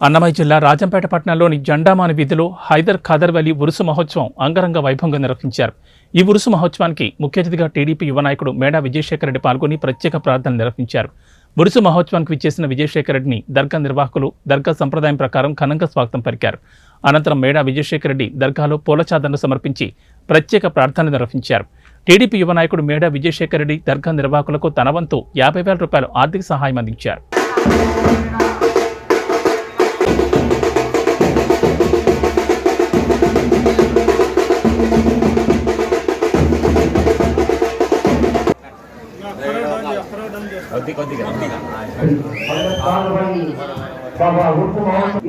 అన్నమయ్య జిల్లా రాజంపేట పట్టణంలోని జెండామాని వీధిలో హైదర్ ఖాదర్ వలి ఉరుసు మహోత్సవం అంగరంగ వైభవంగా నిర్వహించారు. ఈ ఉరుసు మహోత్సవానికి ముఖ్య అతిథిగా టీడీపీ యువ నాయకుడు మేడా విజయశేఖర్ రెడ్డి పాల్గొని ప్రత్యేక ప్రార్థనలు నిర్వహించారు. ఉరుసు మహోత్సవానికి విచ్చేసిన విజయశేఖర్ రెడ్డిని దర్గా నిర్వాహకులు దర్గా సంప్రదాయం ప్రకారం ఘనంగా స్వాగతం పలికారు. అనంతరం మేడా విజయశేఖర్ రెడ్డి దర్గాలో పూలచాదనలు సమర్పించి ప్రత్యేక ప్రార్థనలు నిర్వహించారు. టీడీపీ యువ నాయకుడు మేడా విజయశేఖర్ రెడ్డి దర్గా నిర్వాహకులకు తన వంతు 50,000 రూపాయలు ఆర్థిక సహాయం అందించారు.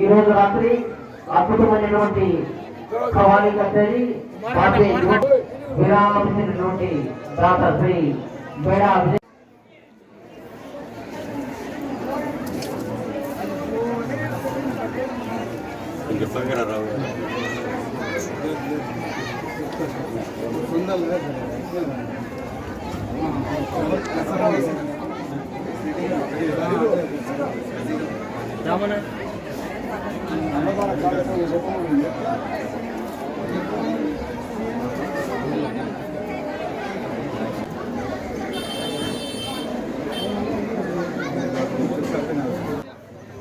ఈ రోజు రాత్రి అద్భుతమైనటువంటి ఖవానీ కచేరీ విరామించినటువంటి డాక్టర్ శ్రీ మేడా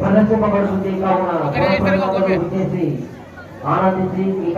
ప్రదర్శింపబడుతుంది. కావున చేసి ఆనందించి ఈ